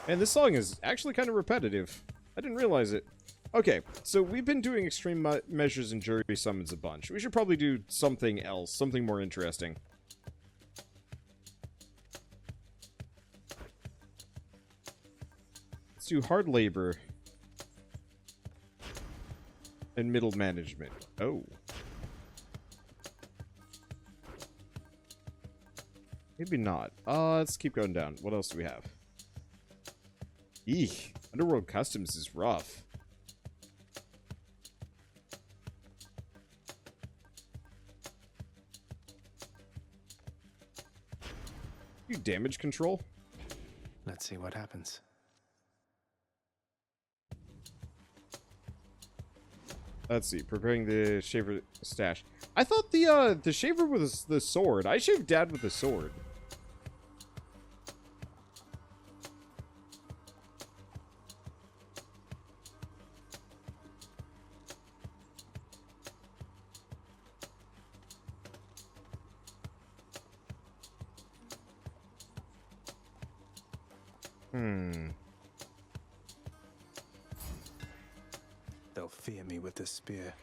And this song is actually kind of repetitive. I didn't realize it. Okay, so we've been doing extreme measures and jury summons a bunch. We should probably do something else, something more interesting. Let's do hard labor and middle management. Oh. Maybe not. Let's keep going down. What else do we have? Eek. Underworld Customs is rough. You damage control? Let's see what happens. Let's see. Preparing the shaver stash. I thought the shaver was the sword. I shaved Dad with a sword. They'll fear me with this spear.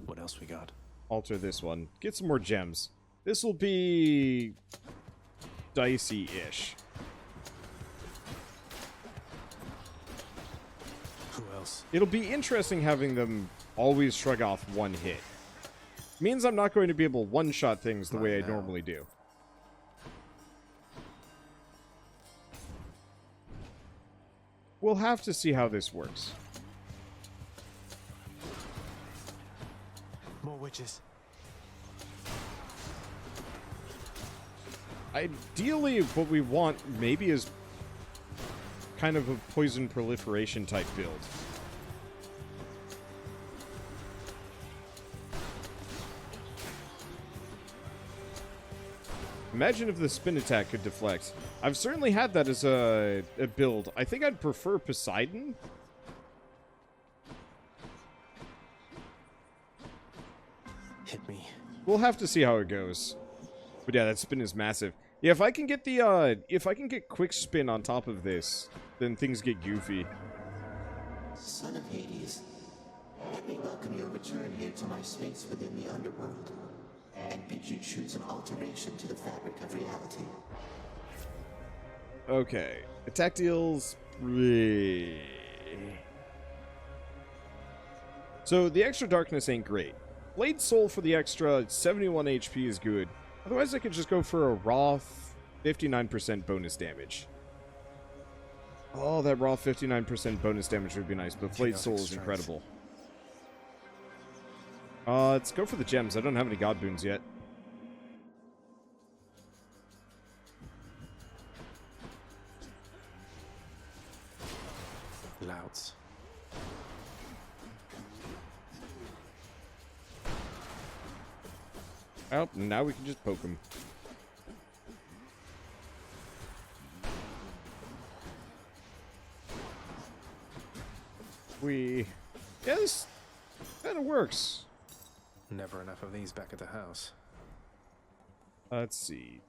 What else we got? Alter this one. Get some more gems. This will be dicey-ish. Who else? It'll be interesting having them always shrug off one hit. Means I'm not going to be able to one-shot things the way I normally do. We'll have to see how this works. More witches. Ideally, what we want maybe is kind of a poison proliferation type build. Imagine if the spin attack could deflect. I've certainly had that as a build. I think I'd prefer Poseidon. Hit me. We'll have to see how it goes. But yeah, that spin is massive. Yeah, if I can get the if I can get quick spin on top of this, then things get goofy. Son of Hades, let me welcome your return here to my space within the Underworld, and bid you choose an alteration to the fabric of reality. Okay. Attack deals... So, the extra darkness ain't great. Blade Soul for the extra 71 HP is good. Otherwise, I could just go for a raw 59% bonus damage. Oh, that raw 59% bonus damage would be nice, but Blade Soul is incredible. Let's go for the gems. I don't have any God Boons yet. Louds. Oh, now we can just poke him. Yeah, this kind of works. Never enough of these back at the house. Let's see.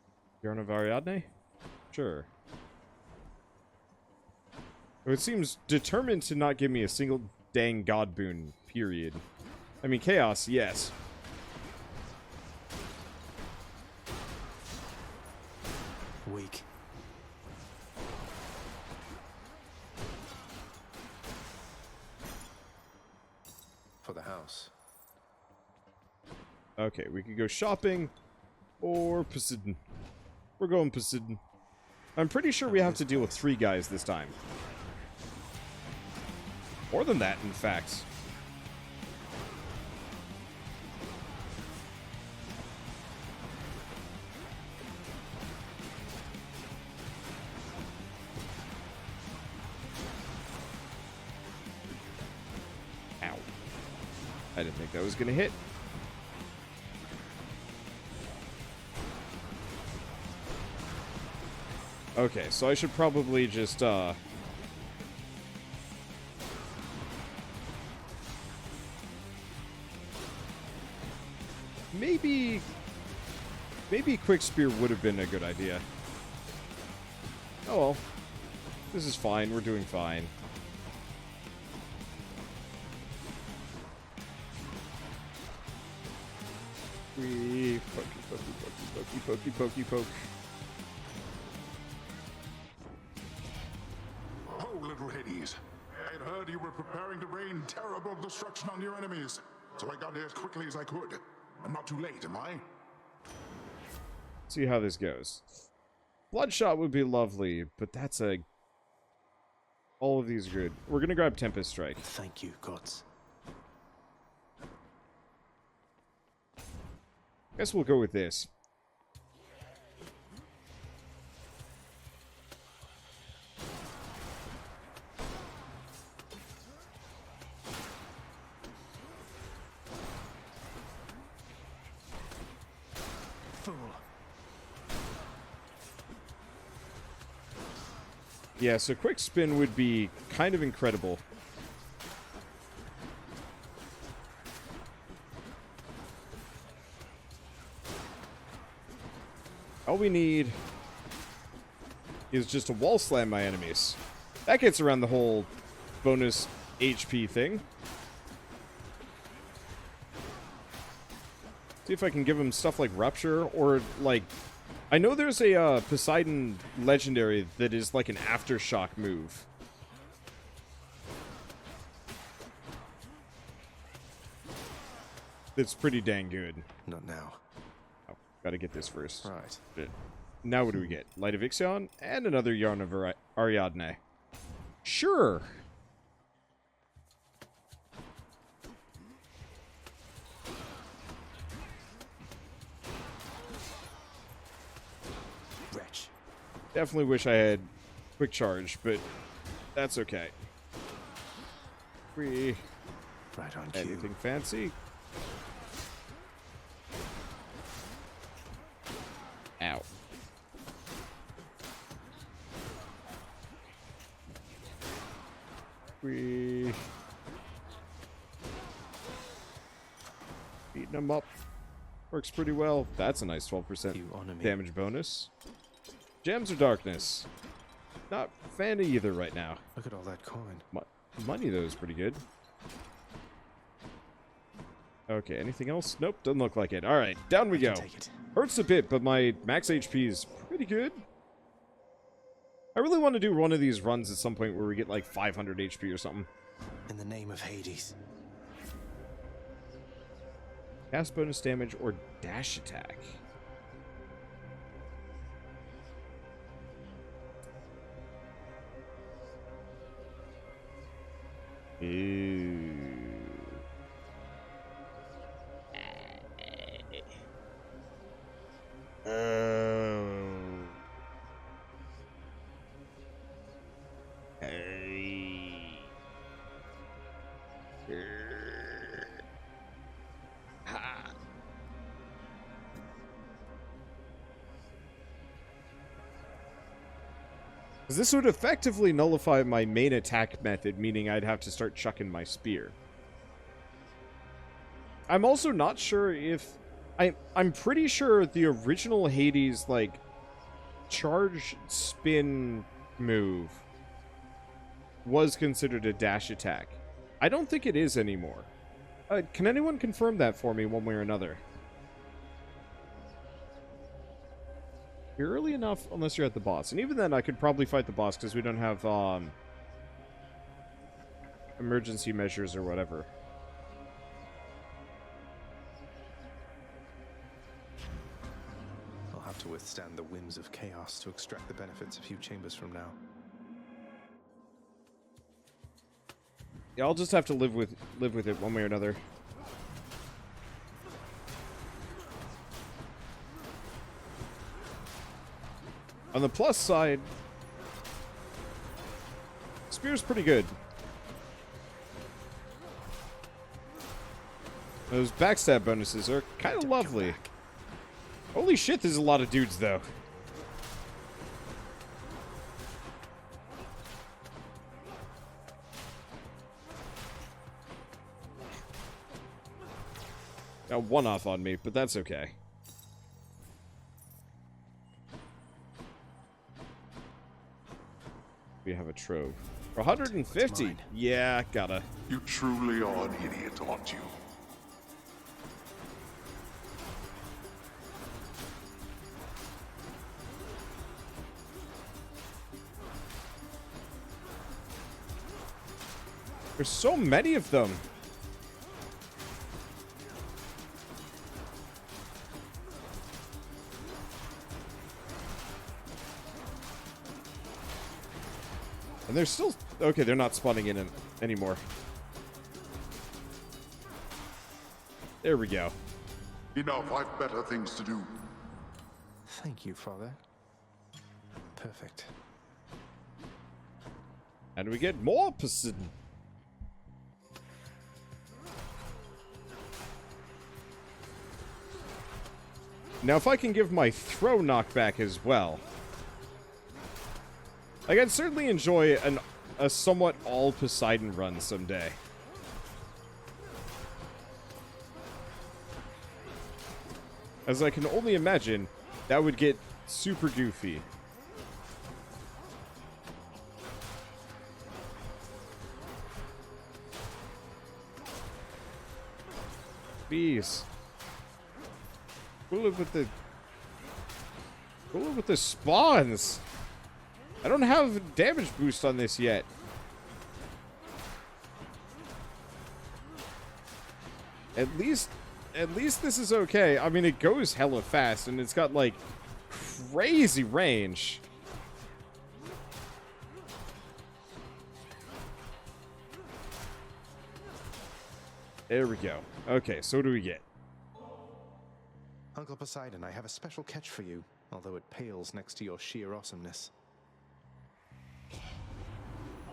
Yarn of Ariadne? Sure. Oh, it seems determined to not give me a single dang God Boon, period. I mean, Chaos, yes. Weak. For the house. Okay, we could go shopping or Poseidon. We're going Poseidon. I'm pretty sure we have to deal with 3 guys this time. More than that, in fact. Ow. I didn't think that was gonna hit. Okay, so I should probably just, maybe quick spear would have been a good idea. Oh well. This is fine. We're doing fine. Pokey, poke. Oh, little Hades. I had heard you were preparing to rain terrible destruction on your enemies. So I got here as quickly as I could. I'm not too late, am I? See how this goes. Bloodshot would be lovely, but that's a... All of these are good. We're gonna grab Tempest Strike. Thank you, gods. Guess we'll go with this. Fool. Yeah, so quick spin would be kind of incredible. All we need is just to wall slam my enemies. That gets around the whole bonus HP thing. See if I can give him stuff like Rupture, or like... I know there's a Poseidon legendary that is like an aftershock move. That's pretty dang good. Not now. Oh, gotta get this first. Right. But now what do we get? Light of Ixion and another Yarn of Ariadne. Sure. Wretch. Definitely wish I had quick charge, but that's okay. Free. Right on cue. Anything fancy? Ow. We beating them up. Works pretty well. That's a nice 12% You honor me. damage bonus. Gems or darkness? Not fan of either right now. Look at all that coin. Money though is pretty good. Okay, anything else? Nope, doesn't look like it. Alright, down we go. Take it. Hurts a bit, but my max HP is pretty good. I really want to do one of these runs at some point where we get like 500 HP or something. In the name of Hades. Cast bonus damage or dash attack. Ew. This would effectively nullify my main attack method, meaning I'd have to start chucking my spear. I'm also not sure if... I'm pretty sure the original Hades, like, charge spin move was considered a dash attack. I don't think it is anymore. Can anyone confirm that for me one way or another? You're early enough unless you're at the boss. And even then, I could probably fight the boss because we don't have emergency measures or whatever. I'll have to withstand the whims of chaos to extract the benefits a few chambers from now. Yeah, I'll just have to live with it one way or another. On the plus side, spear's pretty good. Those backstab bonuses are kind of lovely. Holy shit, there's a lot of dudes, though. Got one off on me, but that's okay. We have a trove. For 150. Yeah, gotta. You truly are an idiot, aren't you? There's so many of them. And they're still... Okay, they're not spawning in anymore. There we go. Enough, I've better things to do. Thank you, Father. Perfect. And we get more Poseidon. Now, if I can give my throw knockback as well... Like, I'd certainly enjoy a somewhat all Poseidon run someday. As I can only imagine, that would get super goofy. Bees. Cool it with the... Cool it with the spawns! I don't have a damage boost on this yet. At least this is okay. I mean, it goes hella fast, and it's got, like, crazy range. There we go. Okay, so what do we get? Uncle Poseidon, I have a special catch for you, although it pales next to your sheer awesomeness.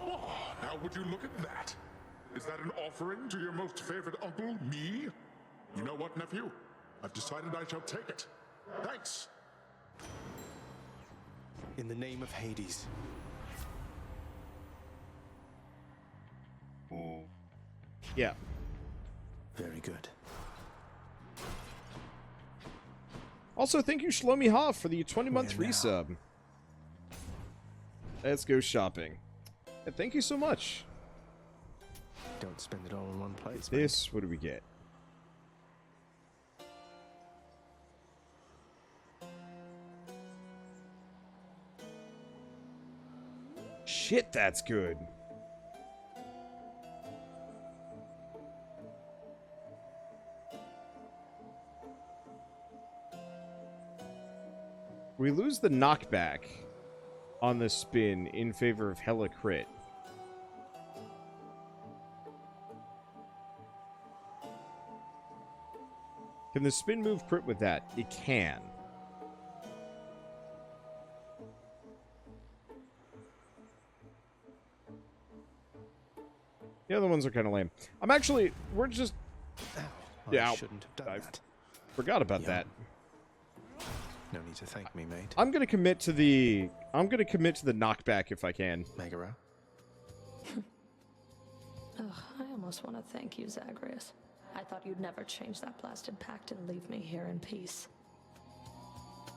Oh, now would you look at that? Is that an offering to your most favorite uncle, me? You know what, nephew? I've decided I shall take it. Thanks. In the name of Hades. Yeah. Very good. Also, thank you, Shlomi Hoff, for the 20-month Where now? resub. Let's go shopping. And thank you so much. Don't spend it all in one place, mate. This, what do we get? Shit, that's good. We lose the knockback on the spin in favor of hella crit. Can the spin move crit with that? It can. The other ones are kind of lame. We're just... I shouldn't have done that. Forgot about that. No need to thank me, mate. I'm gonna commit to the knockback if I can. Megara? Ugh, I almost want to thank you, Zagreus. I thought you'd never change that blasted pact and leave me here in peace.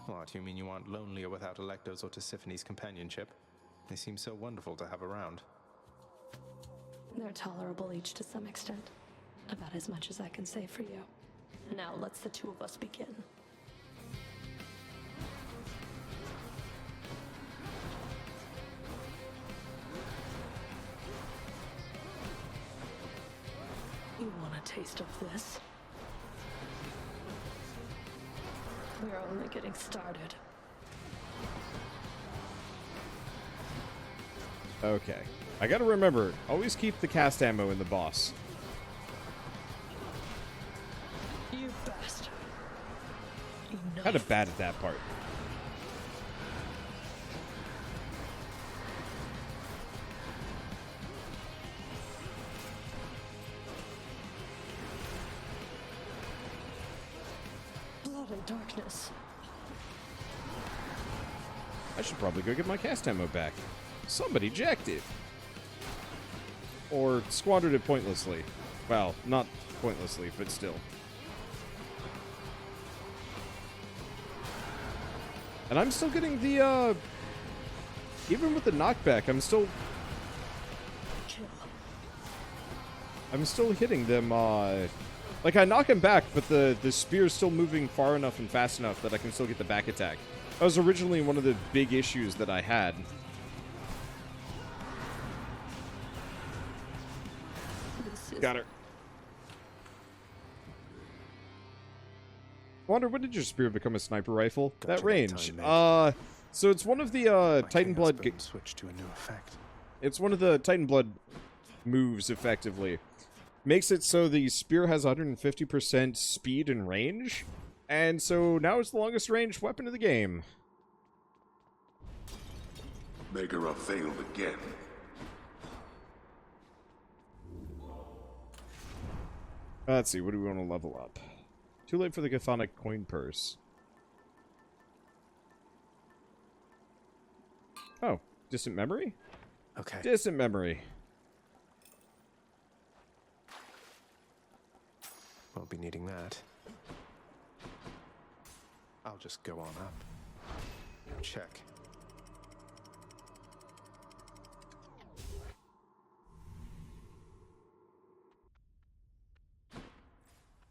What, you mean you aren't lonely or without Electo's or Tisiphone's companionship? They seem so wonderful to have around. They're tolerable each to some extent. About as much as I can say for you. Now let's the two of us begin. You want a taste of this? We're only getting started. Okay. I gotta remember, always keep the cast ammo in the boss. You bastard. Enough. Kinda bad at that part. Blood and darkness. I should probably go get my cast ammo back. Somebody jacked it. Or squandered it pointlessly. Well, not pointlessly, but still. And I'm still getting the, even with the knockback, I'm still hitting them, like, I knock him back, but the spear's still moving far enough and fast enough that I can still get the back attack. That was originally one of the big issues that I had. Got her. Wonder, when did your spear become a sniper rifle? That range. So it's one of the Titan Blood switch to a new effect. It's one of the Titan Blood moves, effectively. Makes it so the spear has 150% speed and range, and so now it's the longest range weapon of the game. Megara failed again. Let's see, what do we want to level up? Too late for the Chthonic coin purse. Oh, distant memory? Okay. Distant memory. Won't be needing that. I'll just go on up. Check.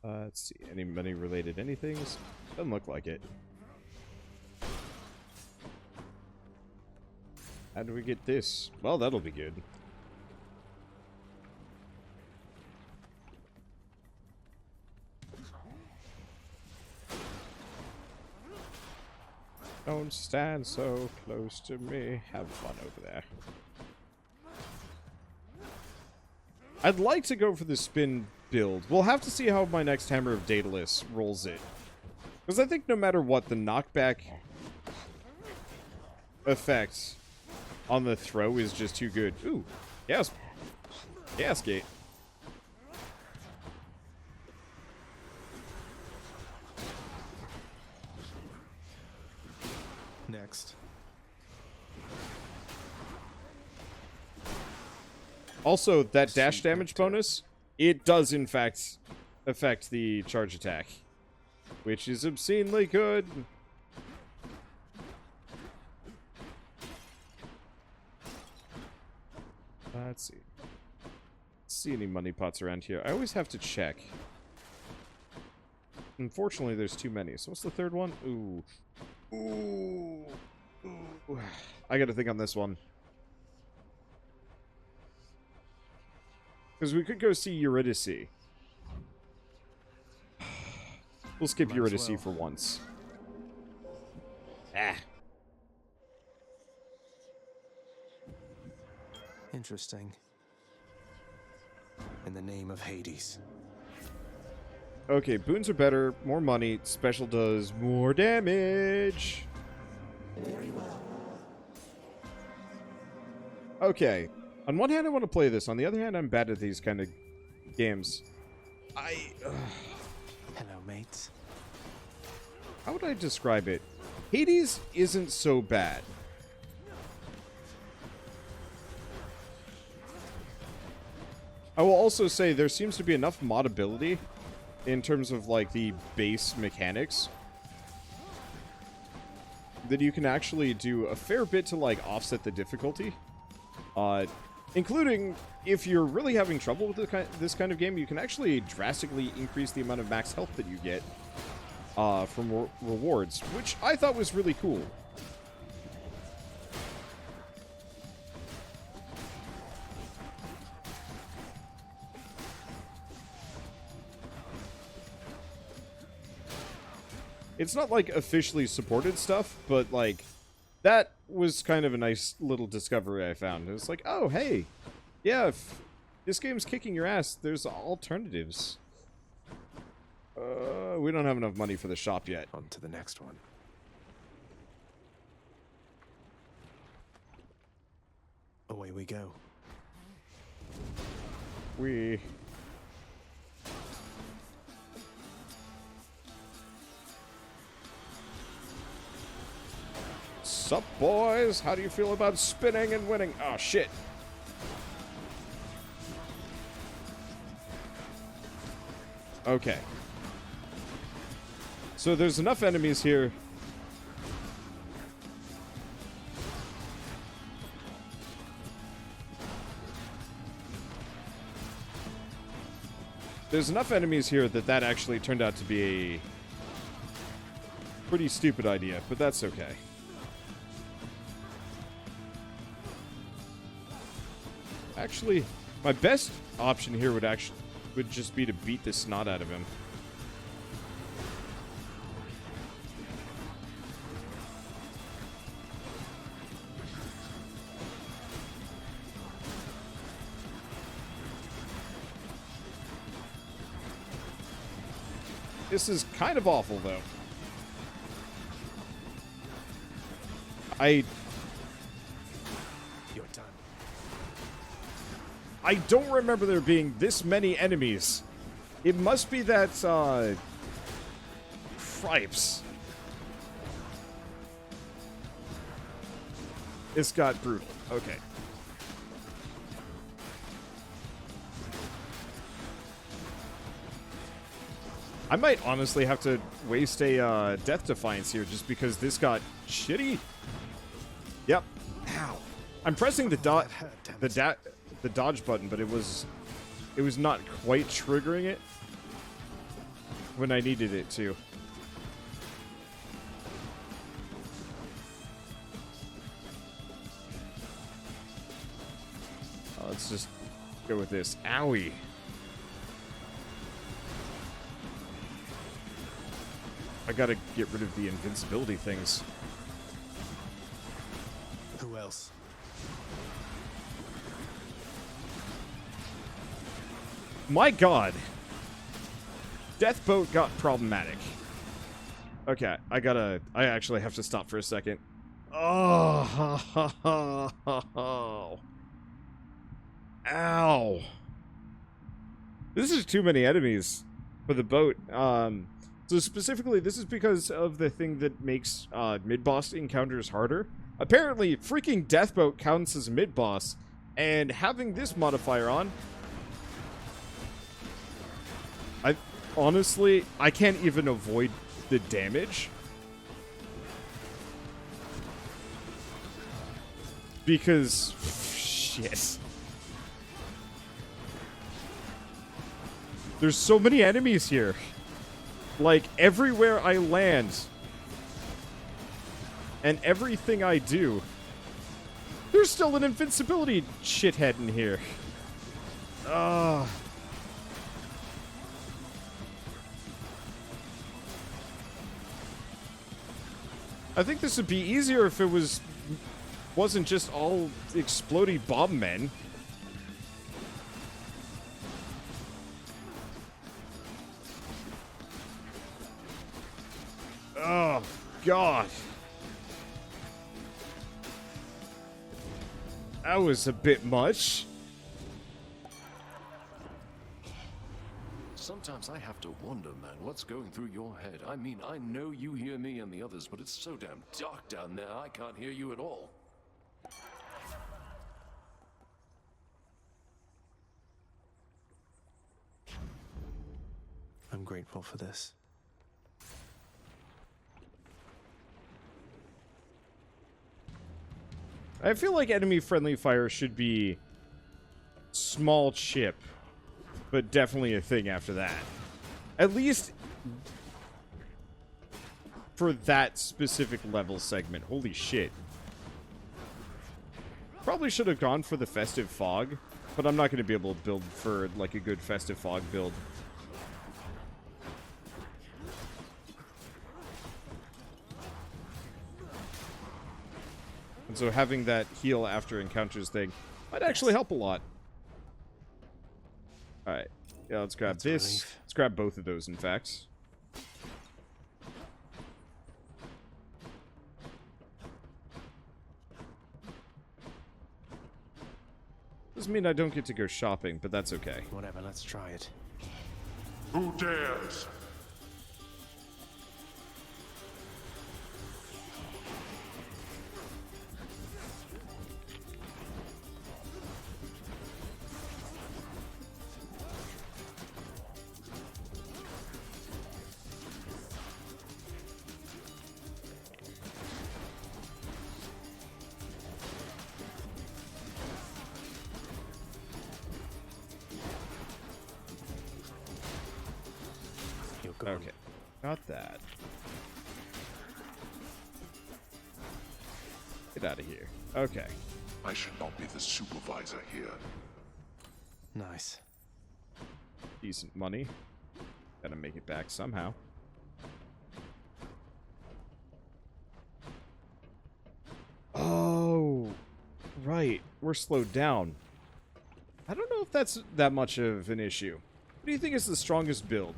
Let's see, any money-related anythings? Doesn't look like it. How do we get this? Well, that'll be good. Don't stand so close to me. Have fun over there. I'd like to go for the spin build. We'll have to see how my next Hammer of Daedalus rolls it. Because I think no matter what, the knockback effect on the throw is just too good. Ooh, yes. Gas gate. Next. Also, that dash damage bonus, it does in fact affect the charge attack, which is obscenely good. Let's see. See any money pots around here. I always have to check. Unfortunately, there's too many. So what's the third one? Ooh. Ooh. Ooh. I gotta think on this one. Because we could go see Eurydice. We'll skip Eurydice for once. Ah. Interesting. In the name of Hades. Okay, boons are better, more money, special does more damage. Very well. Okay, on one hand I want to play this, on the other hand I'm bad at these kind of games. Hello, mates. How would I describe it? Hades isn't so bad. I will also say there seems to be enough modability in terms of like the base mechanics that you can actually do a fair bit to like offset the difficulty. Including if you're really having trouble with this kind of game, you can actually drastically increase the amount of max health that you get from rewards, which I thought was really cool. It's not like officially supported stuff, but like that was kind of a nice little discovery I found. It was like, oh, hey, yeah, if this game's kicking your ass, there's alternatives. We don't have enough money for the shop yet. On to the next one. Away we go. We... Sup, boys? How do you feel about spinning and winning? Oh, shit. Okay. So there's enough enemies here There's enough enemies here that actually turned out to be a pretty stupid idea, but that's okay. Actually, my best option here would just be to beat the snot out of him. This is kind of awful, though. You're done. I don't remember there being this many enemies. It must be that, Cripes. This got brutal. Okay. I might honestly have to waste a Death Defiance here just because this got shitty. Yep. Ow. I'm pressing the dodge button, but it was not quite triggering it when I needed it to. Let's just go with this. Owie. I gotta get rid of the invincibility things. Who else? My god. Deathboat got problematic. Okay, I actually have to stop for a second. Oh. Ow. This is too many enemies for the boat. So specifically, this is because of the thing that makes mid-boss encounters harder. Apparently, freaking Deathboat counts as mid-boss, and having this modifier on, honestly, I can't even avoid the damage. Because, shit. There's so many enemies here. Like, everywhere I land, and everything I do, there's still an invincibility shithead in here. I think this would be easier if it wasn't just all explodey bomb men. Oh, God. That was a bit much. Sometimes I have to wonder, man, what's going through your head. I mean, I know you hear me and the others, but it's so damn dark down there, I can't hear you at all. I'm grateful for this. I feel like enemy-friendly fire should be small chip, but definitely a thing after that. At least for that specific level segment. Holy shit. Probably should have gone for the Festive Fog, but I'm not going to be able to build for like a good Festive Fog build. And so having that heal after encounters thing might actually help a lot. Alright. Yeah, let's grab this. Relief. Let's grab both of those, in fact. Doesn't mean I don't get to go shopping, but that's okay. Whatever, let's try it. Who dares? gone. Okay. Got that. Get out of here. Okay. I should not be the supervisor here. Nice. Decent money. Gotta make it back somehow. Oh, right. We're slowed down. I don't know if that's that much of an issue. What do you think is the strongest build?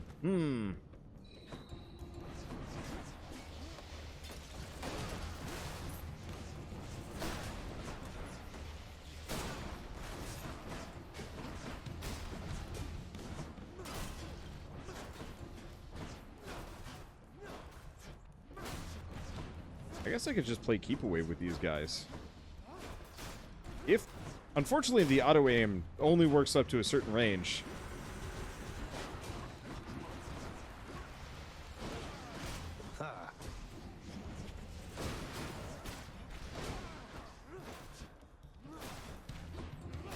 I guess I could just play keep away with these guys. Unfortunately, the auto aim only works up to a certain range. Ha!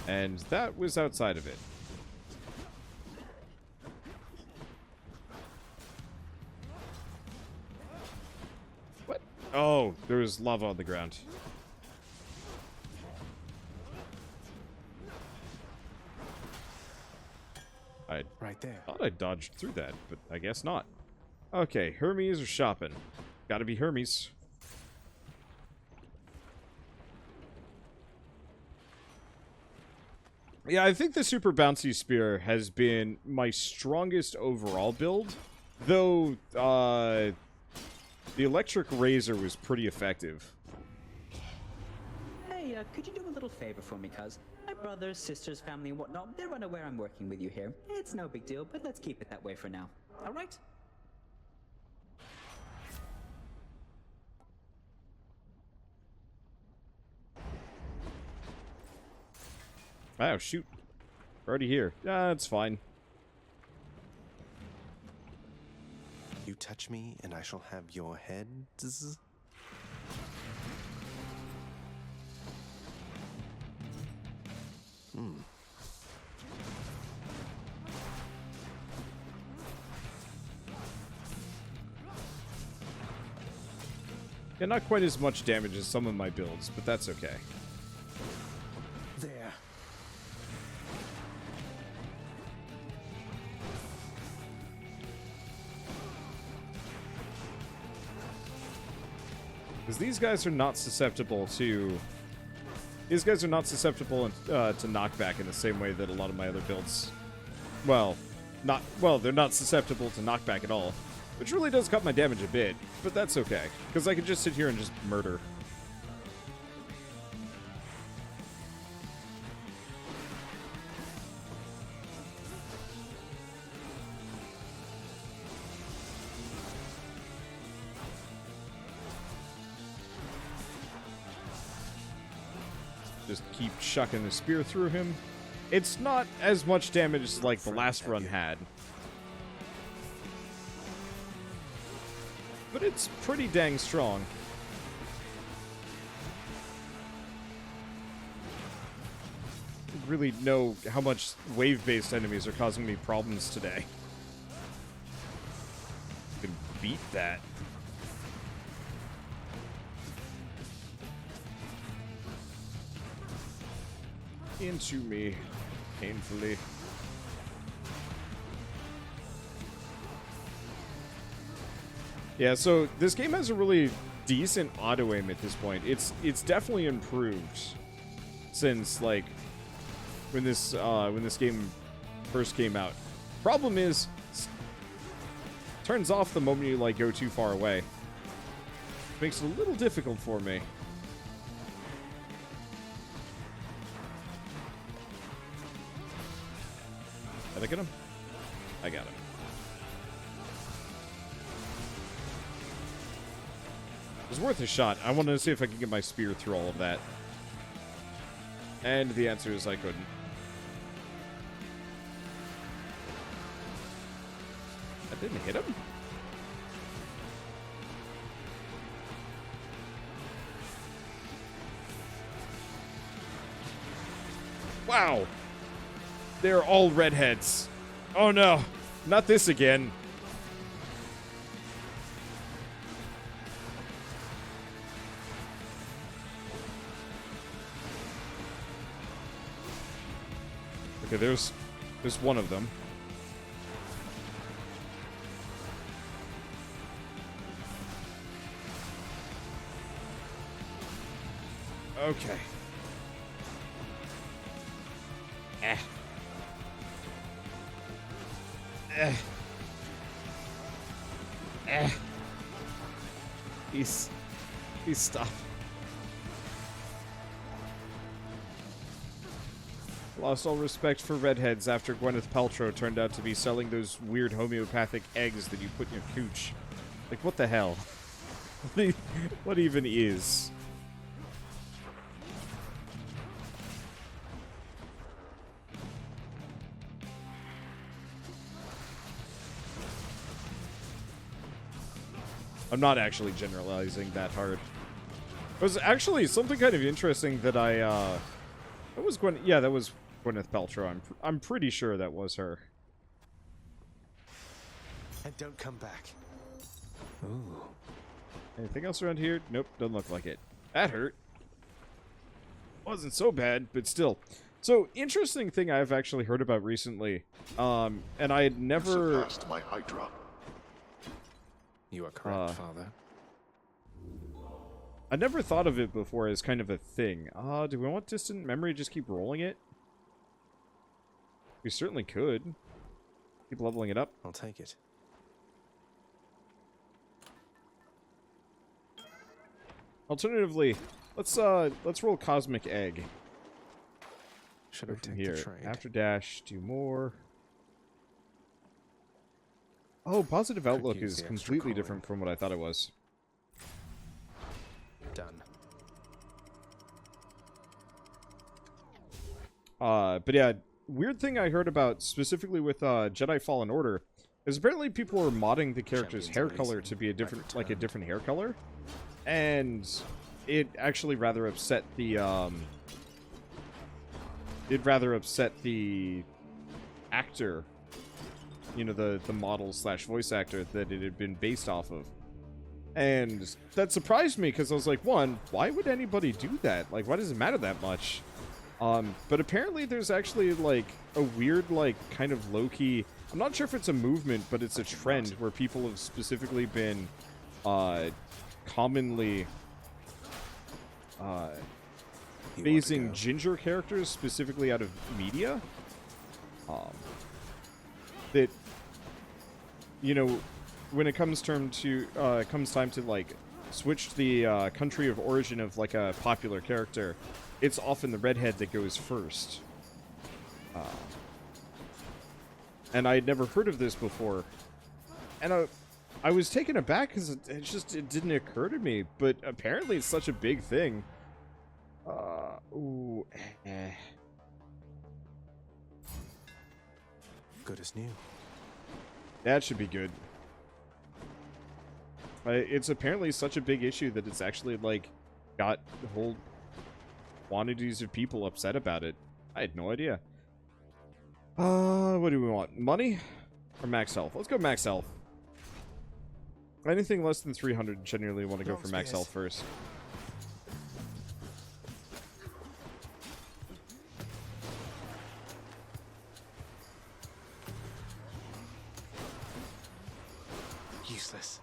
And that was outside of it. What? Oh, there was lava on the ground. I Right there. thought I dodged through that, but I guess not. Okay, Hermes or shopping? Gotta be Hermes. Yeah, I think the super bouncy spear has been my strongest overall build, though the electric razor was pretty effective. Hey, could you do a little favor for me, cuz? My brothers, sisters, family, and whatnot, they're unaware I'm working with you here. It's no big deal, but let's keep it that way for now. Alright? Oh, shoot. We're already here. Yeah, it's fine. You touch me, and I shall have your heads. Yeah, not quite as much damage as some of my builds, but that's okay. There. Because these guys are not susceptible to... These guys are not susceptible to knockback in the same way that a lot of my other builds... Well, they're not susceptible to knockback at all. Which really does cut my damage a bit, but that's okay. Because I can just sit here and just murder. Just keep chucking the spear through him. It's not as much damage as like the last run had. But it's pretty dang strong. I really know how much wave-based enemies are causing me problems today. I can beat that. Into me, painfully. Yeah, so this game has a really decent auto aim at this point. It's definitely improved since like when this game first came out. Problem is, turns off the moment you like go too far away. Makes it a little difficult for me. Did I get him? I got him. It was worth a shot. I wanted to see if I could get my spear through all of that. And the answer is I couldn't. That didn't hit him? Wow! They're all redheads. Oh no, not this again. Okay, there's one of them. Okay. Eh. Eh. Eh. Please stop. Lost all respect for redheads after Gwyneth Paltrow turned out to be selling those weird homeopathic eggs that you put in your cooch. Like, what the hell? What even is? I'm not actually generalizing that hard. It was actually something kind of interesting that that was that was Gwyneth Paltrow. I'm pretty sure that was her. And don't come back. Ooh. Anything else around here? Nope, doesn't look like it. That hurt. Wasn't so bad, but still. So, interesting thing I've actually heard about recently. And I had never... Surpassed my Hydra. You are correct, Father. I never thought of it before as kind of a thing. Do we want distant memory? Just keep rolling it? We certainly could. Keep leveling it up. I'll take it. Alternatively, let's roll Cosmic Egg. Should I take Here, the trade? after dash, do more. Oh, positive outlook use is the extra completely coin. different from what I thought it was. Done. But yeah, weird thing I heard about specifically with Jedi Fallen Order is apparently people were modding the character's hair Champions color Elysium, to be a different, back like a returned. different hair color, and it actually rather upset the actor, you know, the model slash voice actor that it had been based off of. And that surprised me because I was like, one, why would anybody do that? Like, why does it matter that much? But apparently there's actually, like, a weird, like, kind of low-key... I'm not sure if it's a movement, but it's a trend where people have specifically been, commonly, phasing ginger characters specifically out of media. That, you know, when it comes time to like switch the country of origin of like a popular character, it's often the redhead that goes first. And I had never heard of this before, and I was taken aback because it didn't occur to me. But apparently, it's such a big thing. Ooh, eh. Good as new. That should be good. It's apparently such a big issue that it's actually, like, got whole quantities of people upset about it. I had no idea. What do we want? Money? Or max health? Let's go max health. Anything less than 300, generally want to go for max health first. Useless.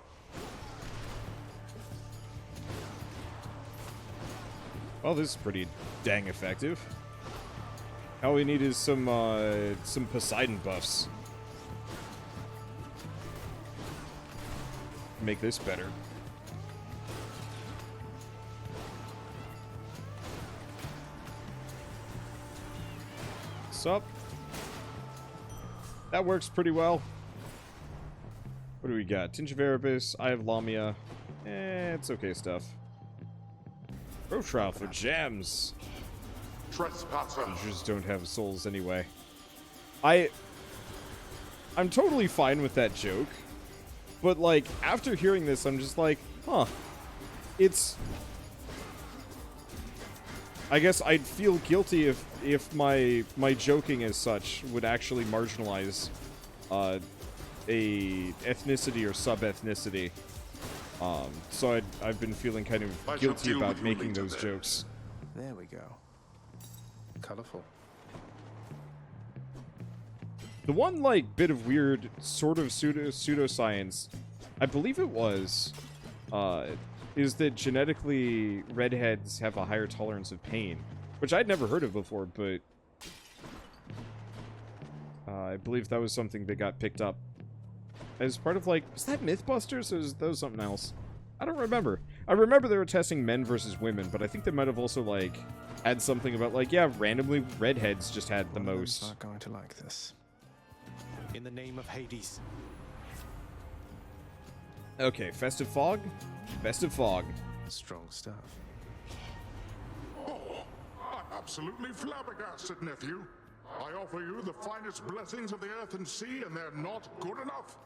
Well, this is pretty dang effective. All we need is some Poseidon buffs. Make this better. Sup? That works pretty well. What do we got? Tinge of Erebus, Eye of Lamia. It's okay stuff. Road trial for gems. Trespasser. Creatures don't have souls anyway. I'm totally fine with that joke. But, like, after hearing this, I'm just like, huh. It's... I guess I'd feel guilty if my joking as such would actually marginalize a ethnicity or sub-ethnicity. So I've been feeling kind of I shall guilty deal about with you making later those then. jokes. There we go. Colorful. The one, like, bit of weird sort of pseudoscience, I believe it was, is that genetically redheads have a higher tolerance of pain, which I'd never heard of before, but I believe that was something that got picked up as part of, like, was that Mythbusters, or was that something else? I don't remember. I remember they were testing men versus women, but I think they might have also, like, had something about, like, yeah, randomly redheads just had the most. Not going to like this. In the name of Hades. Okay, Festive Fog? Festive Fog. Strong stuff. Oh, I'm absolutely flabbergasted, nephew. I offer you the finest blessings of the earth and sea, and they're not good enough.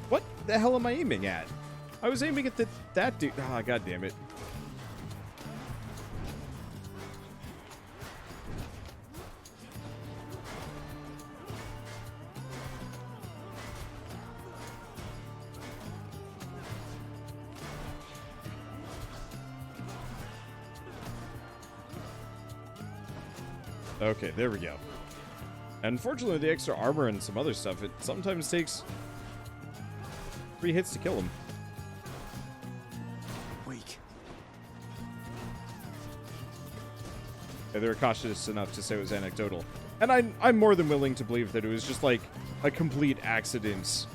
What the hell am I aiming at? I was aiming at that dude. Ah, god damn it. Okay, there we go. Unfortunately, the extra armor and some other stuff, it sometimes takes 3 hits to kill him. Weak. Yeah, they were cautious enough to say it was anecdotal. And I'm more than willing to believe that it was just, like, a complete accident.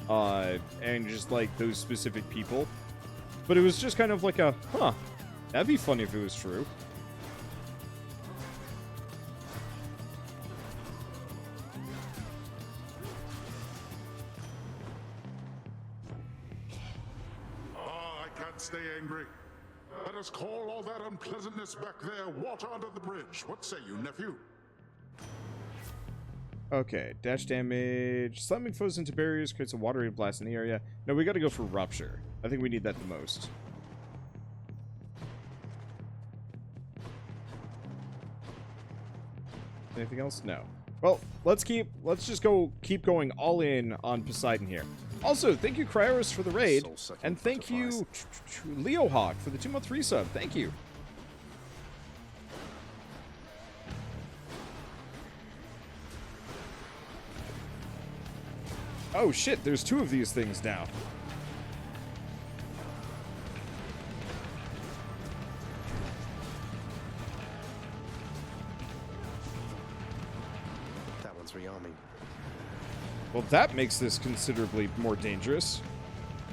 And just, like, those specific people. But it was just kind of like a, huh, that'd be funny if it was true. Stay angry. Let us call all that unpleasantness back there water under the bridge. What say you, nephew? Okay, dash damage. Slamming foes into barriers creates a watery blast in the area. No, we gotta go for rupture. I think we need that the most. Anything else? No. Well, let's just keep going all in on Poseidon here. Also, thank you, Cryoris, for the raid. And thank you, Leo Hawk, for the 2-month resub. Thank you. Oh, shit, there's 2 of these things now. That one's rearming. Well, that makes this considerably more dangerous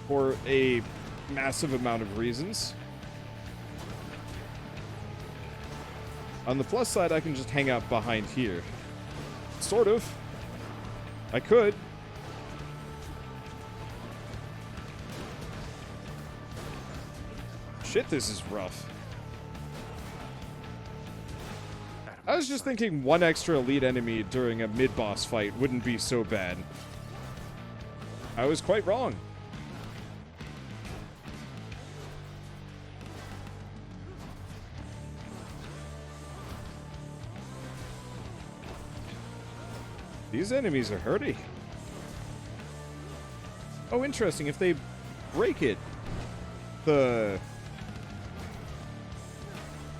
for a massive amount of reasons. On the plus side, I can just hang out behind here. Sort of. I could. Shit, this is rough. I was just thinking one extra elite enemy during a mid-boss fight wouldn't be so bad. I was quite wrong. These enemies are hurting. Oh, interesting. If they break it, the...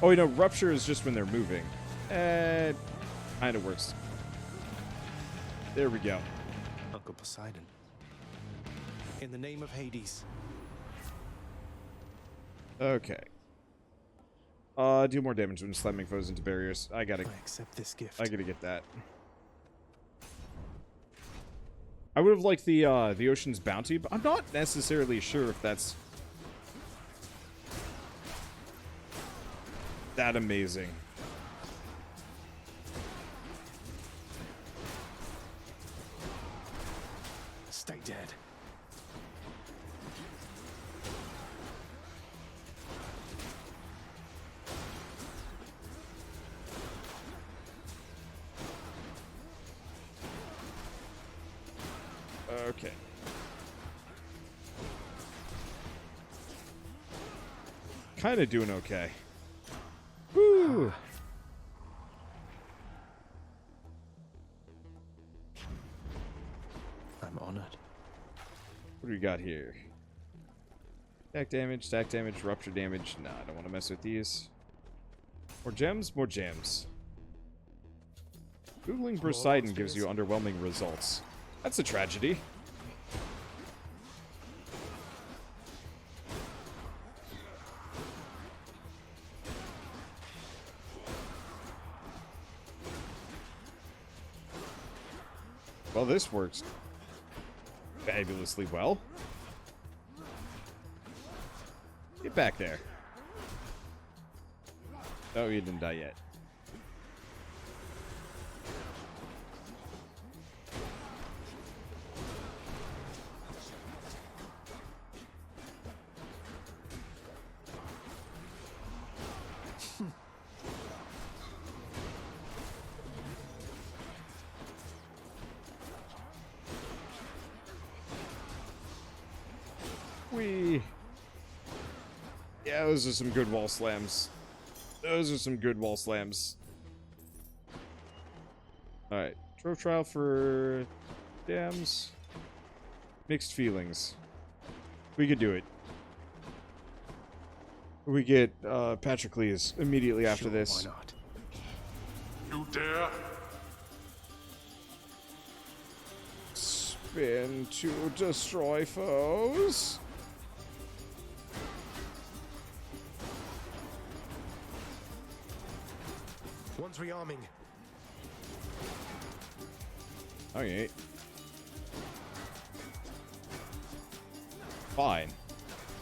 Oh, you know, rupture is just when they're moving. Kind of works. There we go. Uncle Poseidon. In the name of Hades. Okay. Do more damage when slamming foes into barriers. I accept this gift. gotta get that. I would have liked the Ocean's Bounty, but I'm not necessarily sure if that's that amazing. Stay dead. kind of doing okay. Woo! I'm honored. What do we got here? Stack damage, rupture damage. Nah, I don't want to mess with these. More gems, more gems. Googling Poseidon gives you underwhelming results. That's a tragedy. Well, this works fabulously well. Get back there. Oh, you didn't die yet. Yeah, those are some good wall slams. Those are some good wall slams. Alright. Trove trial for dams. Mixed feelings. We could do it. We get Patroclus immediately after this. Why not? You dare? Spin to destroy foes. One's rearming. Okay. Fine.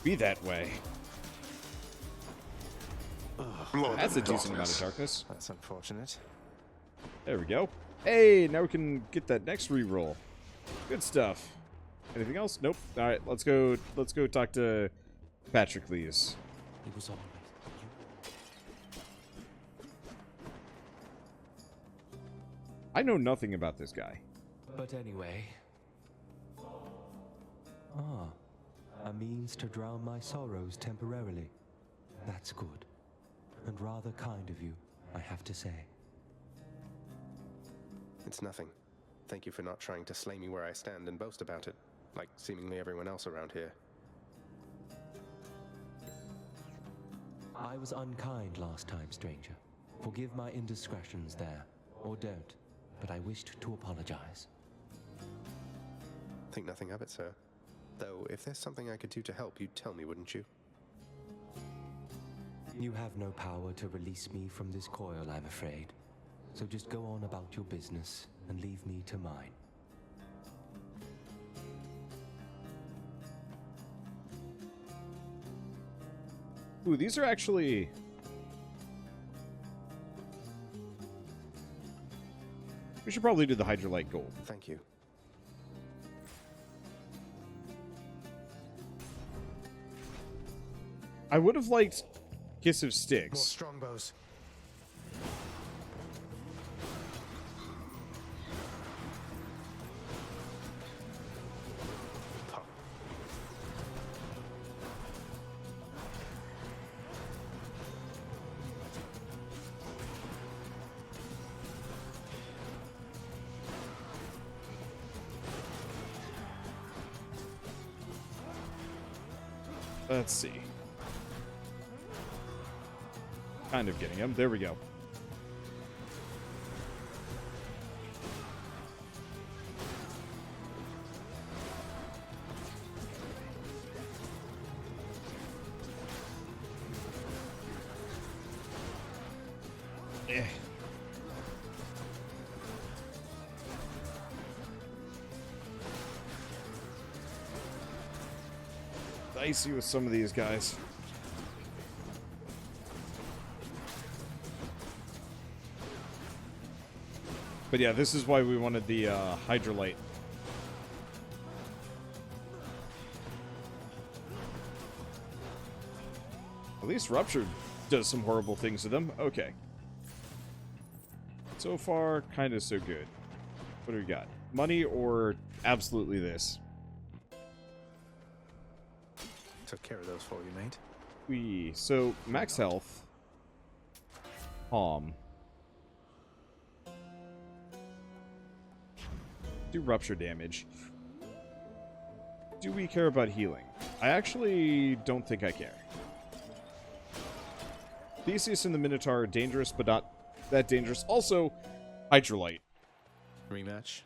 Be that way. Blood That's a and decent amount darkness. of darkness. That's unfortunate. There we go. Hey, now we can get that next reroll. Good stuff. Anything else? Nope. All right, let's go. Let's go talk to Patroclus. It was always I know nothing about this guy. But anyway. A means to drown my sorrows temporarily. That's good. And rather kind of you, I have to say. It's nothing. Thank you for not trying to slay me where I stand and boast about it, like seemingly everyone else around here. I was unkind last time, stranger. Forgive my indiscretions there, or don't, but I wished to apologize. Think nothing of it, sir. Though, if there's something I could do to help, you'd tell me, wouldn't you? You have no power to release me from this coil, I'm afraid. So just go on about your business and leave me to mine. Ooh, these are actually... We should probably do the Hydrolite Gold. Thank you. I would have liked Kiss of More Styx. strongbows. Pop. Let's see. Kind of getting him. There we go. Eh. Dicey with some of these guys. But yeah, this is why we wanted the Hydrolite. At least Rupture does some horrible things to them. Okay. So far, kind of so good. What do we got? Money or absolutely this? Took care of those for you, mate. So, max health. Calm. Do rupture damage. Do we care about healing? I actually don't think I care. Theseus and the Minotaur are dangerous, but not that dangerous. Also, Hydrolite. Rematch.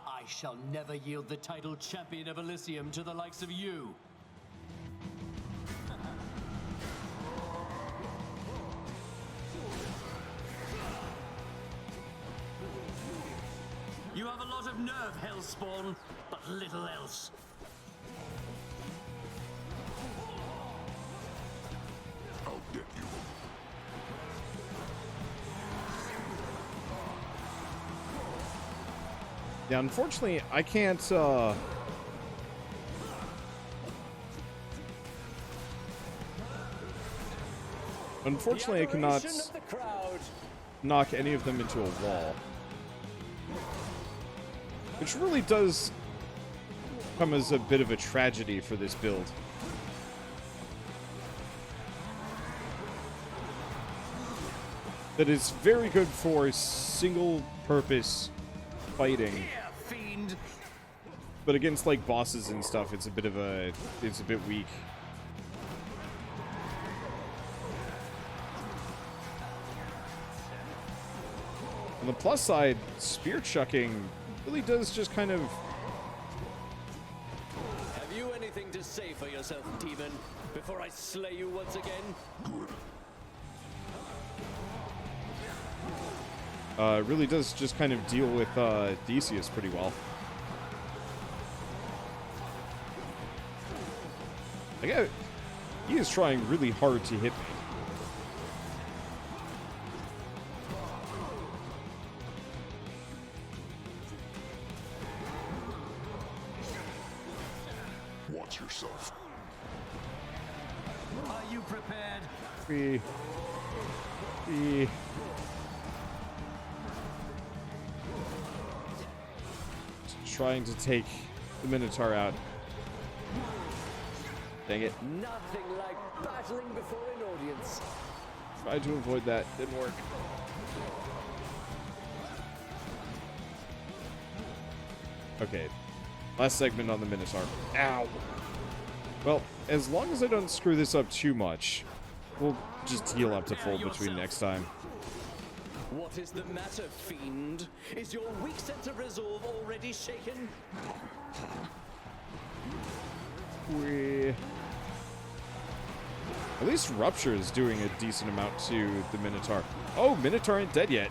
I shall never yield the title champion of Elysium to the likes of you. You have a lot of nerve, Hellspawn, but little else. How dare you? Yeah, unfortunately, I can't, Unfortunately, I cannot knock any of them into a wall. Which really does come as a bit of a tragedy for this build. That is very good for single-purpose fighting. But against, like, bosses and stuff, it's a bit weak. On the plus side, spear chucking really does just kind of... Have you anything to say for yourself, demon, before I slay you once again? Really does just kind of deal with Theseus pretty well. Like, he is trying really hard to hit me. Watch yourself. Are you prepared? Trying to take the Minotaur out. Dang it. Nothing like battling before an audience. Tried to avoid that. Didn't work. Okay. Last segment on the Minotaur. Ow! Well, as long as I don't screw this up too much, we'll just heal up to full between next time. What is the matter, fiend? Is your weak sense of resolve already shaken? At least Rupture is doing a decent amount to the Minotaur. Oh, Minotaur ain't dead yet.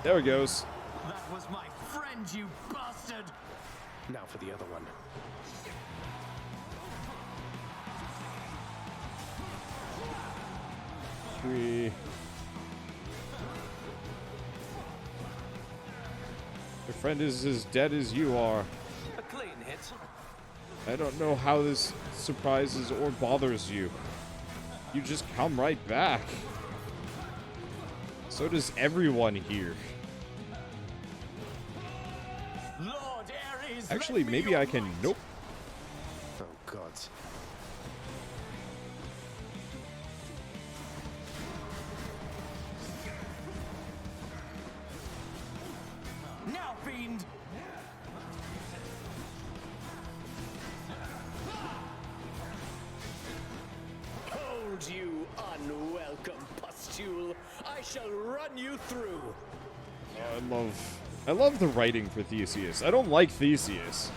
There it goes. That was my friend, you bastard! Now for the other one. Your friend is as dead as you are. A clean hit. I don't know how this surprises or bothers you. You just come right back. So does everyone here. Lord Ares, actually, maybe I can... Nope. Oh, gods. Now, fiend! Hold, you unwelcome pustule! I shall run you through! I love the writing for Theseus. I don't like Theseus.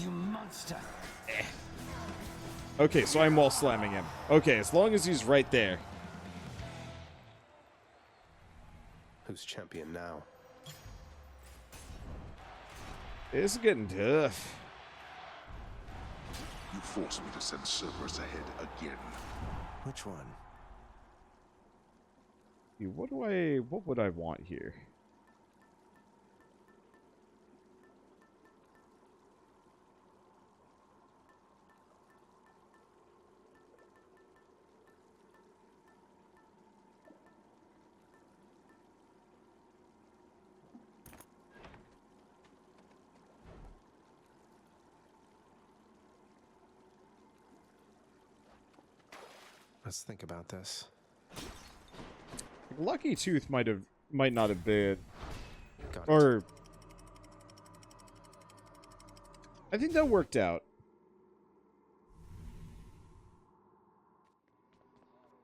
You monster! Okay, so I'm wall slamming him. Okay, as long as he's right there. Who's champion now? It's getting tough. You forced me to send Cerberus ahead again. Which one? What would I want here? Let's think about this. Lucky Tooth might not have been, Got it. or I think that worked out.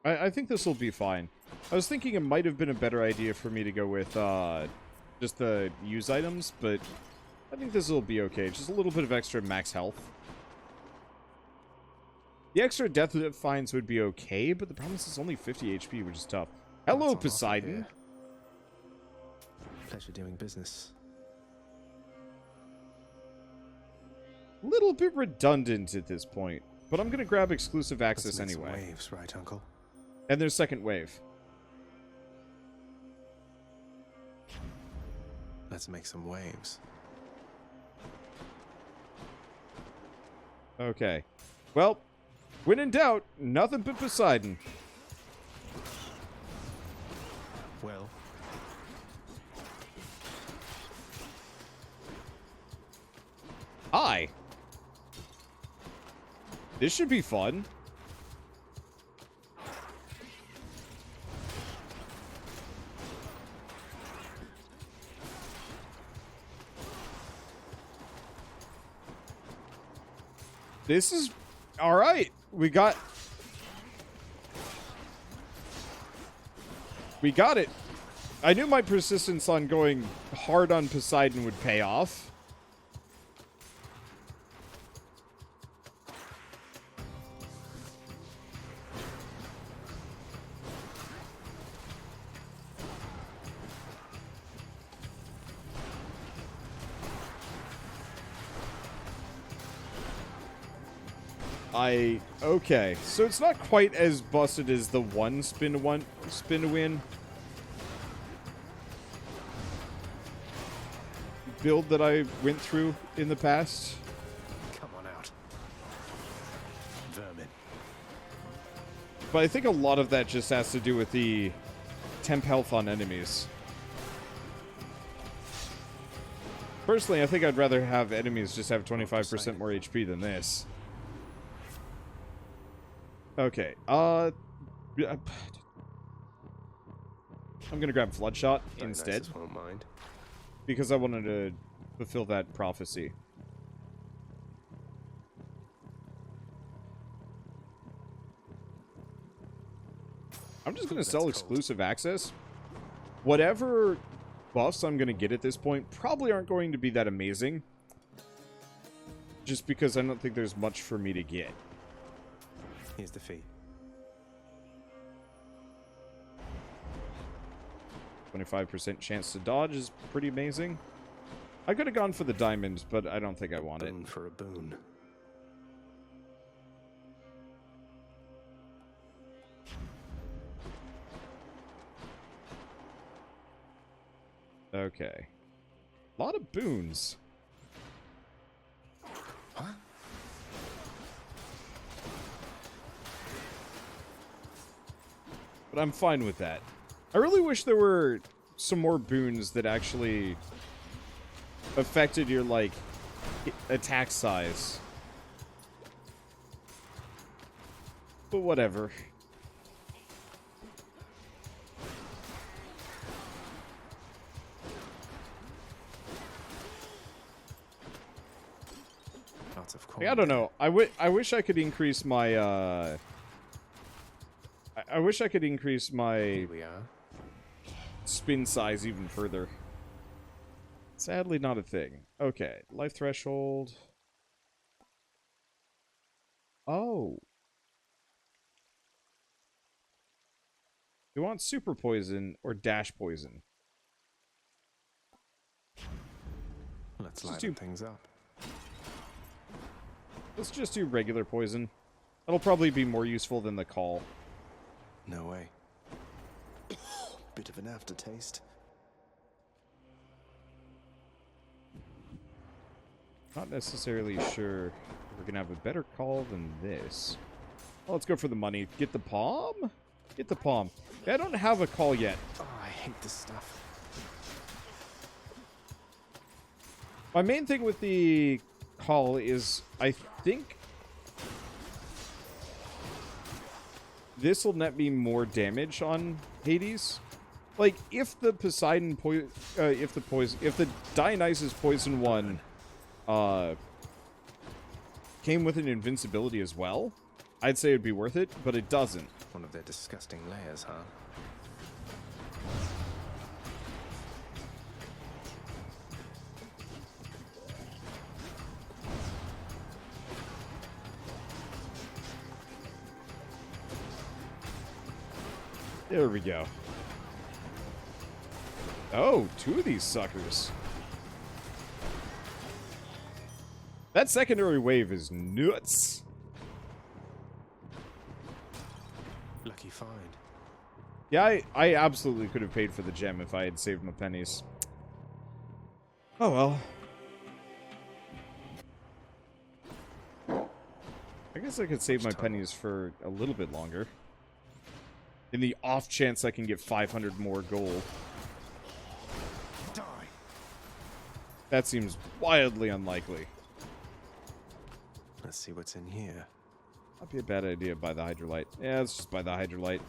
I think this will be fine. I was thinking it might have been a better idea for me to go with just the use items, but I think this will be okay. Just a little bit of extra max health. The extra death finds would be okay, but the problem is it's only 50 HP, which is tough. Hello, What's on offer Poseidon. here? Pleasure doing business. Little bit redundant at this point, but I'm gonna grab exclusive Let's access make some anyway. waves, right, Uncle? And there's second wave. Let's make some waves. Okay. Well, when in doubt, nothing but Poseidon. Well, Hi. This should be fun. This is all right. We got it. I knew my persistence on going hard on Poseidon would pay off. Okay, so it's not quite as busted as the one spin to win build that I went through in the past. come on out. Vermin. But I think a lot of that just has to do with the temp health on enemies. Personally, I think I'd rather have enemies just have 25% more HP than this. Okay, I'm gonna grab Floodshot instead, Dionysus won't mind. because I wanted to fulfill that prophecy. I'm just gonna That's sell cold. exclusive access. Whatever buffs I'm gonna get at this point probably aren't going to be that amazing. Just because I don't think there's much for me to get. Here's the fee. 25% chance to dodge is pretty amazing. I could have gone for the diamond, but I don't think I want it. Boon for a boon. Okay. A lot of boons. Huh? But I'm fine with that. I really wish there were some more boons that actually affected your, like, attack size. But whatever. Lots of Like, I don't know. I wish I could increase my, I wish I could increase my Here we are. spin size even further. Sadly, not a thing. Okay, life threshold. Oh. You want super poison or dash poison? Let's Just liven do- things up. Let's just do regular poison. That'll probably be more useful than the call. No way. Bit of an aftertaste. Not necessarily sure if we're gonna have a better call than this. Well, let's go for the money. Get the palm? Get the palm. Yeah, I don't have a call yet. Oh, I hate this stuff. My main thing with the call is I think this will net me more damage on Hades. Like, if the Poseidon if the Dionysus poison one came with an invincibility as well, I'd say it'd be worth it, but it doesn't. One of their disgusting layers, huh? There we go. Oh, 2 of these suckers. That secondary wave is nuts. Lucky find. Yeah, I absolutely could have paid for the gem if I had saved my pennies. Oh well. I guess I could save my pennies for a little bit longer. In the off chance I can get 500 more gold. Die. That seems wildly unlikely. Let's see what's in here. That'd be a bad idea. Buy the hydrolite. Yeah, let's just buy the hydrolite.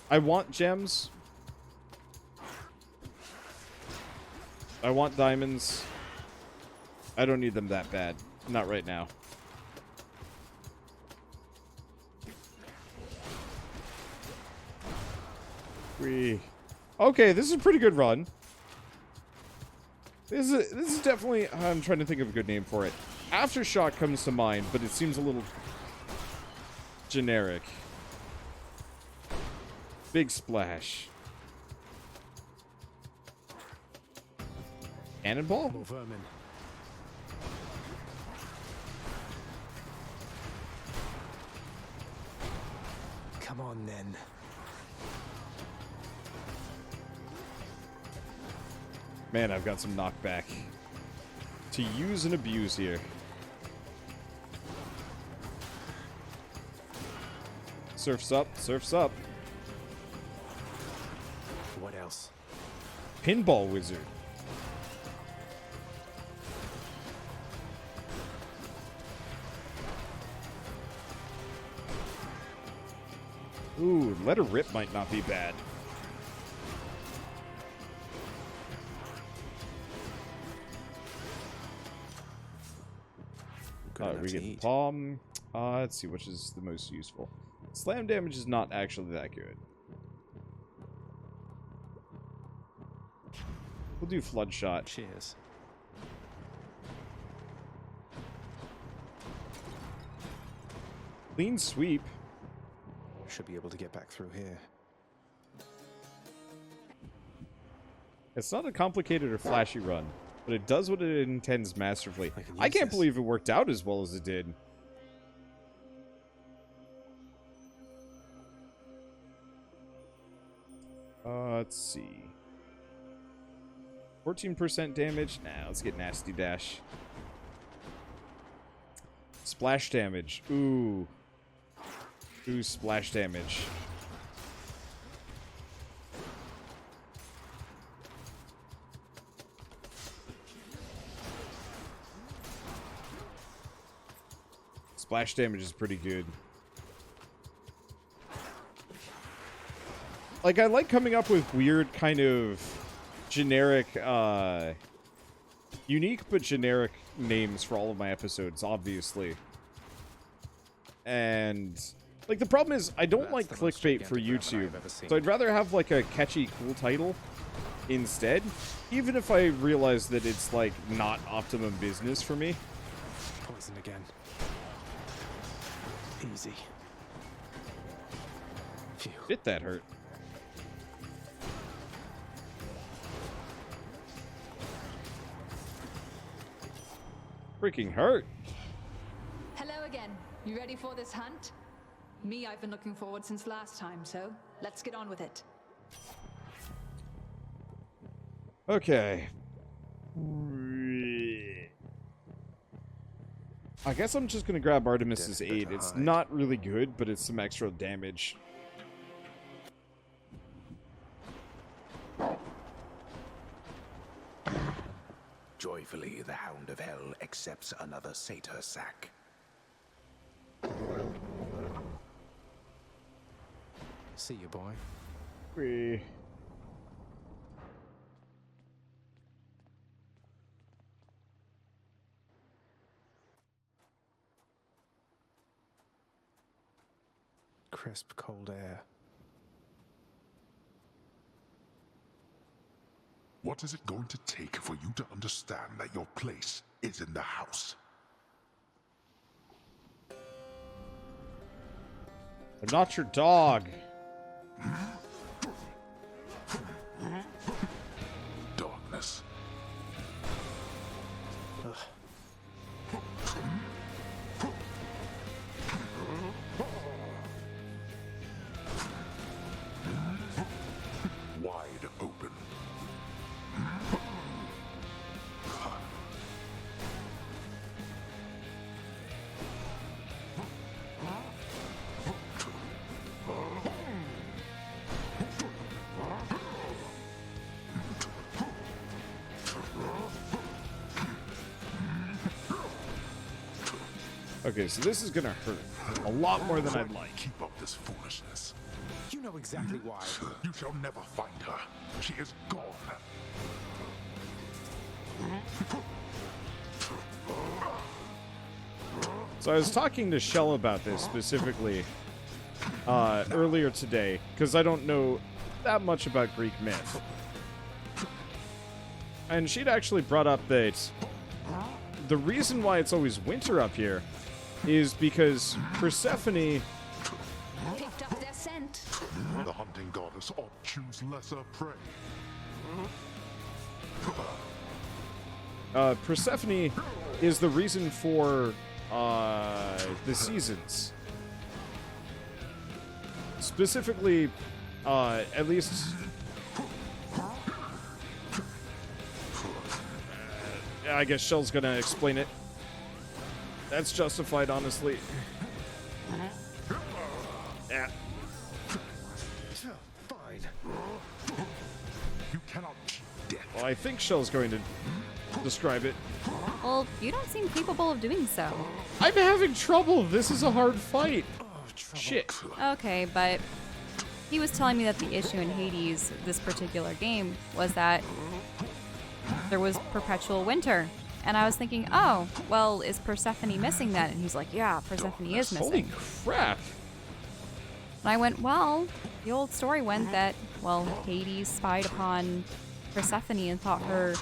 I want gems. I want diamonds. I don't need them that bad. Not right now. Okay, this is a pretty good run. This is definitely... I'm trying to think of a good name for it. Aftershock comes to mind, but it seems a little generic. Big Splash. Cannonball? More vermin. Come on, then. Man, I've got some knockback to use and abuse here. Surf's up, surf's up. What else? Pinball Wizard. Ooh, Let Her Rip might not be bad. We get the palm. Let's see, which is the most useful. Slam damage is not actually that good. We'll do Flood Shot. Cheers. Clean Sweep. Should be able to get back through here. It's not a complicated or flashy run, but it does what it intends masterfully. I can't believe it worked out as well as it did. Let's see. 14% damage? Nah, let's get Nasty Dash. Splash damage. Ooh. Ooh, splash damage. Splash damage is pretty good. Like, I like coming up with weird kind of generic, unique but generic names for all of my episodes, obviously. And, like, the problem is, I don't like clickbait for YouTube, so I'd rather have, like, a catchy, cool title instead, even if I realize that it's, like, not optimum business for me. Poison again. Easy. Phew. Shit, that hurt. Freaking hurt. Hello again. You ready for this hunt? Me, I've been looking forward since last time, so let's get on with it. Okay. I guess I'm just gonna grab Artemis's aid. It's not really good, but it's some extra damage. Joyfully, the Hound of Hell accepts another satyr sack. See you, boy. Free. Crisp, cold air. What is it going to take for you to understand that your place is in the house? I'm not your dog. Darkness. Wide open. Okay, so this is gonna hurt a lot more than I'd like. Keep up this foolishness. You know exactly why. You shall never find her. She is gone. So I was talking to Shell about this specifically earlier today, because I don't know that much about Greek myth. And she'd actually brought up that the reason why it's always winter up here is because Persephone... Picked up their scent. The hunting goddess ought choose lesser prey. Persephone is the reason for the seasons. Specifically, at least... I guess Shell's gonna explain it. That's justified, honestly. Yeah. Fine. You cannot cheat death. Well, I think Shell's going to describe it. Well, you don't seem capable of doing so. I'm having trouble. This is a hard fight. Shit. Okay, but he was telling me that the issue in Hades, this particular game, was that there was perpetual winter. And I was thinking, oh, well, is Persephone missing that? And he's like, yeah, Persephone is missing. Holy crap. And I went, well, the old story went that, well, Hades spied upon Persephone and thought her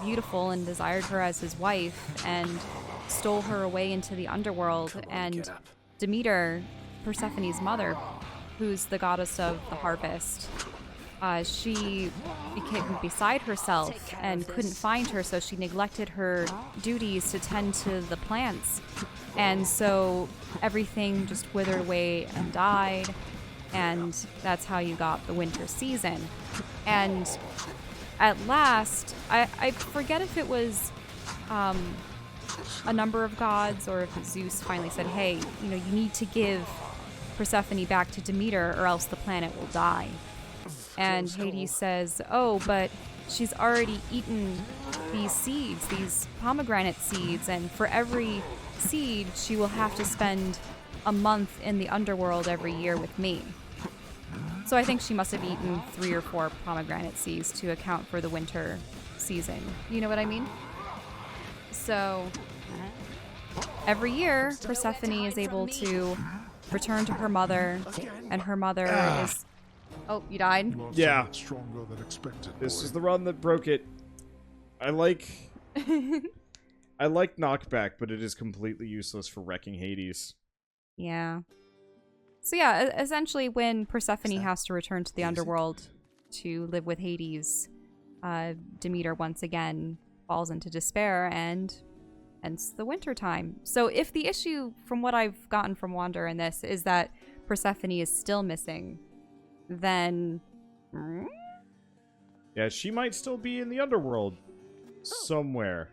beautiful and desired her as his wife and stole her away into the underworld. And Demeter, Persephone's mother, who's the goddess of the harvest, she became beside herself and couldn't find her, so she neglected her duties to tend to the plants. And so everything just withered away and died, and that's how you got the winter season. And at last, I forget if it was a number of gods or if Zeus finally said, hey, you need to give Persephone back to Demeter or else the planet will die. And Hades says, oh, but she's already eaten these seeds, these pomegranate seeds, and for every seed, she will have to spend a month in the underworld every year with me. So I think she must have eaten 3 or 4 pomegranate seeds to account for the winter season. You know what I mean? So every year, Persephone is able to return to her mother, and her mother is... Oh, you died? Yeah. Stronger than expected, this is the run that broke it. I like knockback, but it is completely useless for wrecking Hades. Yeah. So yeah, essentially when Persephone has to return to the underworld to live with Hades, Demeter once again falls into despair, and hence the winter time. So if the issue, from what I've gotten from Wander in this, is that Persephone is still missing, then... Yeah, she might still be in the underworld somewhere.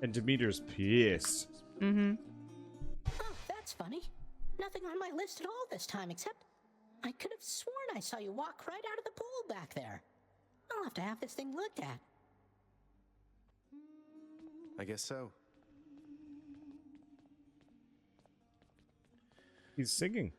And Demeter's pissed. Mm-hmm. Oh, that's funny. Nothing on my list at all this time, except I could have sworn I saw you walk right out of the pool back there. I'll have to have this thing looked at. I guess so. He's singing.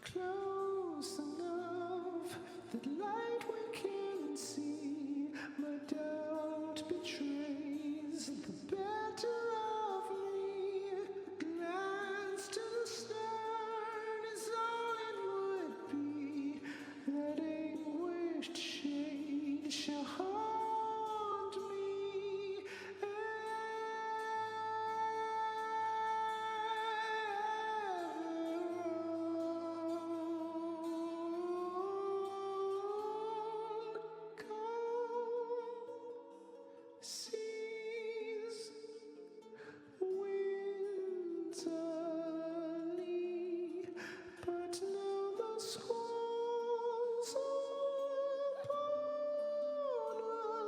Close enough that light we can see, my doubt betrays the better of me. A glance to the stern is all it would be. That anguished shade shall haunt me. Seas, winds early, but now the squalls upon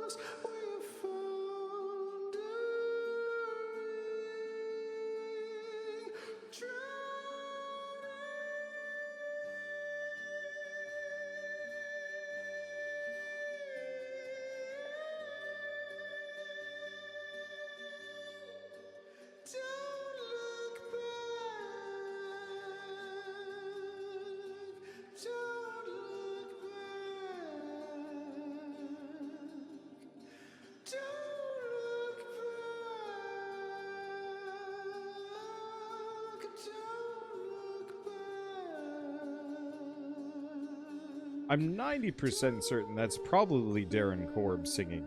us we're foundering, Don't look back. Don't look back. Don't look back. Don't look back. I'm 90% certain that's probably Darren Korb singing.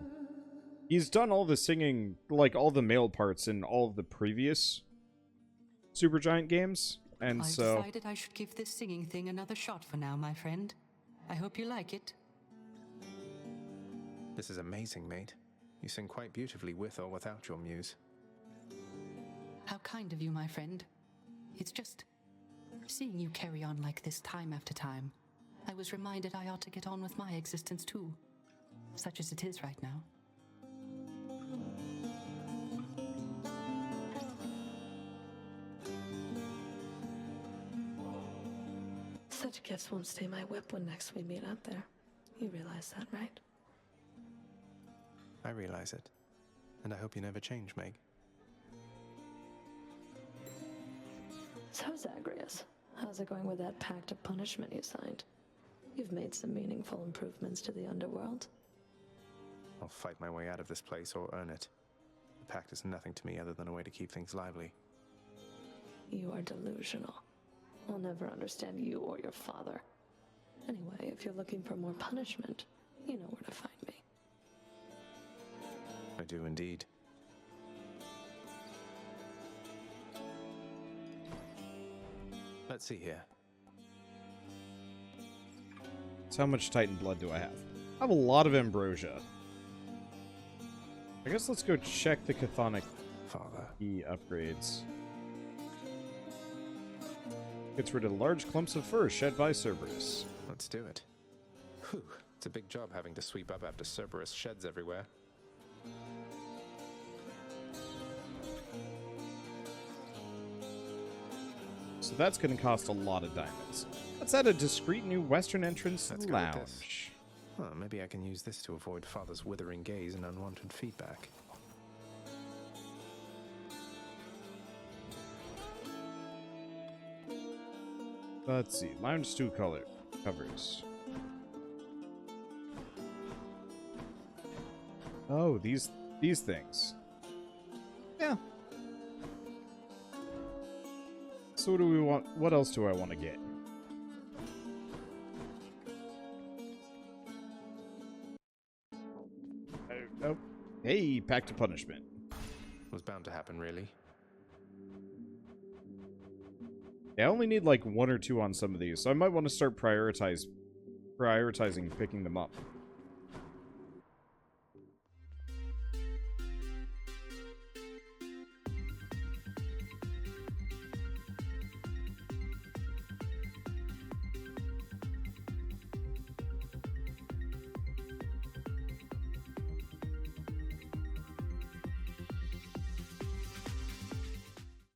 He's done all the singing, like all the male parts in all of the previous Supergiant games, and I've so... decided I should give this singing thing another shot for now, my friend. I hope you like it. This is amazing, mate. You sing quite beautifully with or without your muse. How kind of you, my friend. It's just seeing you carry on like this time after time. I was reminded I ought to get on with my existence too, such as it is right now. Such gifts won't stay my whip when next we meet out there. You realize that, right? I realize it. And I hope you never change, Meg. So, Zagreus, how's it going with that pact of punishment you signed? You've made some meaningful improvements to the Underworld. I'll fight my way out of this place or earn it. The pact is nothing to me other than a way to keep things lively. You are delusional. I'll never understand you or your father. Anyway, if you're looking for more punishment, you know where to find me. I do indeed. Let's see here. So how much Titan blood do I have? I have a lot of ambrosia. I guess let's go check the chthonic key upgrades. Gets rid of large clumps of fur shed by Cerberus. Let's do it. Whew, it's a big job having to sweep up after Cerberus sheds everywhere. So that's going to cost a lot of diamonds. Let's add a discreet new western entrance Let's go with this. lounge. Well, maybe I can use this to avoid Father's withering gaze and unwanted feedback. Let's see. Lounge 2 color covers. Oh, these things. Yeah. So what do we want? What else do I want to get? Oh, hey, pact of punishment. Was bound to happen, really. Yeah, I only need like 1 or 2 on some of these, so I might want to start prioritizing picking them up.